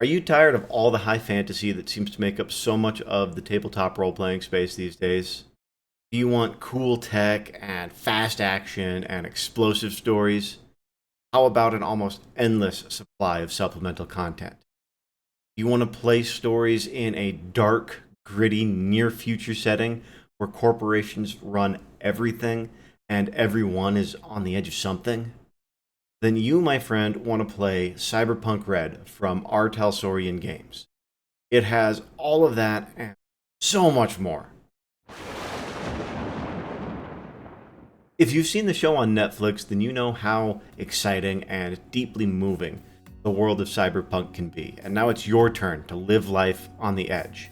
Are you tired of all the high fantasy that seems to make up so much of the tabletop role playing space these days? Do you want cool tech and fast action and explosive stories? How about an almost endless supply of supplemental content? Do you want to play stories in a dark, gritty, near future setting where corporations run everything and everyone is on the edge of something? Then you, my friend, want to play Cyberpunk Red from our Talsorian Games. It has all of that and so much more. If you've seen the show on Netflix, then you know how exciting and deeply moving the world of cyberpunk can be, and now it's your turn to live life on the edge.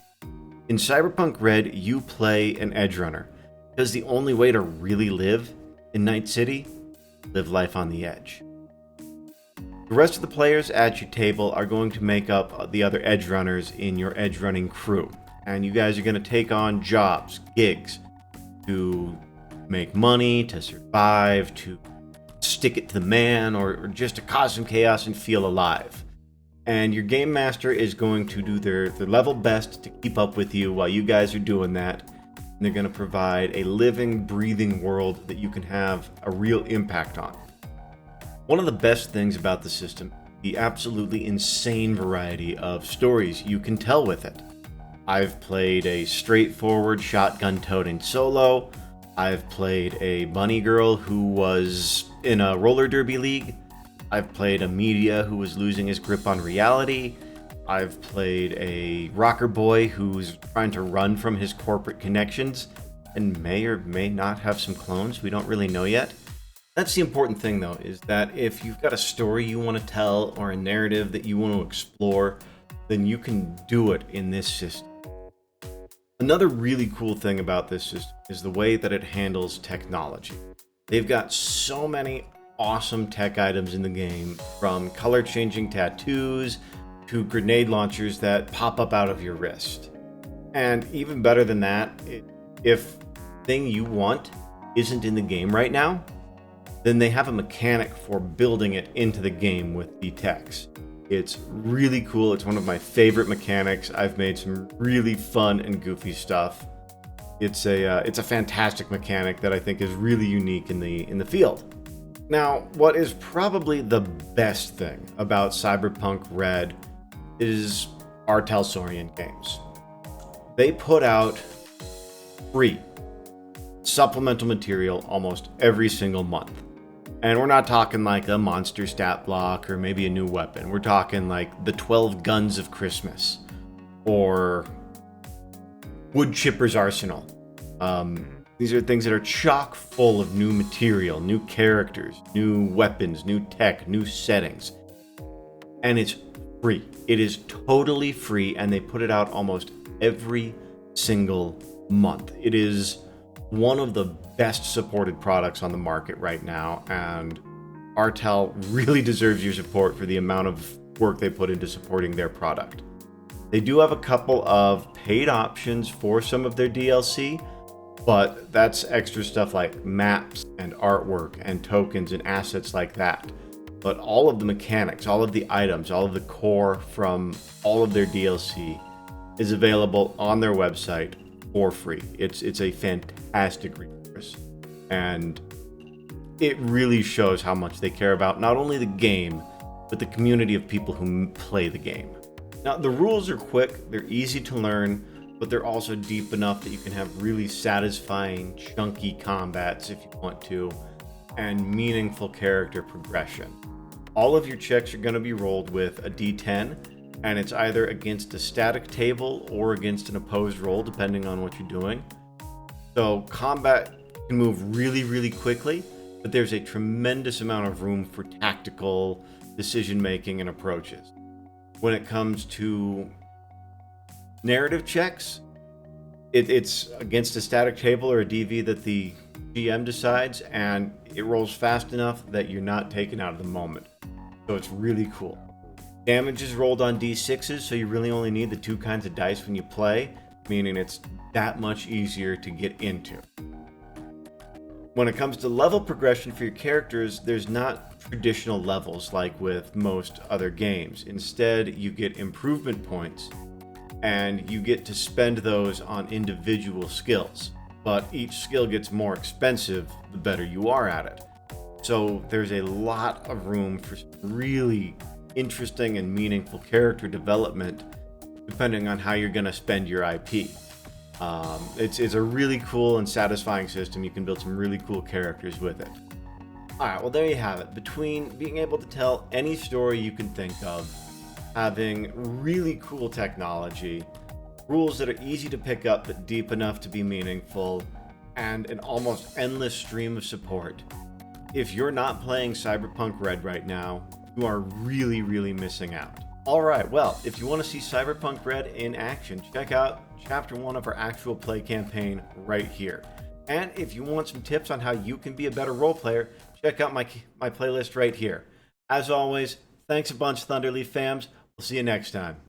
In Cyberpunk Red, you play an edge runner, because the only way to really live in Night City, live life on the edge. The rest of the players at your table are going to make up the other edge runners in your edge running crew, and you guys are going to take on jobs, gigs, to make money, to survive, to stick it to the man, or just to cause some chaos and feel alive. And your game master is going to do their level best to keep up with you while you guys are doing that. And they're going to provide a living, breathing world that you can have a real impact on. One of the best things about the system is the absolutely insane variety of stories you can tell with it. I've played a straightforward shotgun-toting solo. I've played a bunny girl who was in a roller derby league. I've played a media who was losing his grip on reality. I've played a rocker boy who's trying to run from his corporate connections and may or may not have some clones. We don't really know yet. That's the important thing, though, is that if you've got a story you want to tell or a narrative that you want to explore, then you can do it in this system. Another really cool thing about this system is the way that it handles technology. They've got so many awesome tech items in the game, from color-changing tattoos to grenade launchers that pop up out of your wrist. And even better than that, if the thing you want isn't in the game right now, then they have a mechanic for building it into the game with the techs. It's really cool. It's one of my favorite mechanics. I've made some really fun and goofy stuff. It's a fantastic mechanic that I think is really unique in the field. Now, what is probably the best thing about Cyberpunk Red is our Talsorian Games. They put out free supplemental material almost every single month. And we're not talking like a monster stat block or maybe a new weapon. We're talking like the 12 Guns of Christmas or Wood Chipper's Arsenal. These are things that are chock full of new material, new characters, new weapons, new tech, new settings. And it's free. It is totally free, and they put it out almost every single month. It is one of the best supported products on the market right now, and Artel really deserves your support for the amount of work they put into supporting their product. They do have a couple of paid options for some of their DLC, but that's extra stuff like maps and artwork and tokens and assets like that. But all of the mechanics, all of the items, all of the core from all of their DLC is available on their website for free. It's a fantastic resource, and it really shows how much they care about not only the game, but the community of people who play the game. Now, the rules are quick, they're easy to learn, but they're also deep enough that you can have really satisfying, chunky combats if you want to, and meaningful character progression. All of your checks are going to be rolled with a d10, and it's either against a static table or against an opposed roll, depending on what you're doing. So combat can move really, really quickly, but there's a tremendous amount of room for tactical decision-making and approaches. When it comes to narrative checks, it's against a static table or a DV that the GM decides, and it rolls fast enough that you're not taken out of the moment. So it's really cool. Damage is rolled on d6s, so you really only need the two kinds of dice when you play, meaning it's that much easier to get into. When it comes to level progression for your characters, there's not traditional levels like with most other games. Instead, you get improvement points and you get to spend those on individual skills. But each skill gets more expensive the better you are at it. So there's a lot of room for really interesting and meaningful character development depending on how you're going to spend your IP. It's a really cool and satisfying system. You can build some really cool characters with it. Alright, well there you have it. Between being able to tell any story you can think of, having really cool technology, rules that are easy to pick up but deep enough to be meaningful, and an almost endless stream of support. If you're not playing Cyberpunk Red right now, you are really, really missing out. Alright, well, if you want to see Cyberpunk Red in action, check out Chapter 1 of our actual play campaign right here. And if you want some tips on how you can be a better role player, check out my playlist right here. As always, thanks a bunch, Thunderleaf fams. We'll see you next time.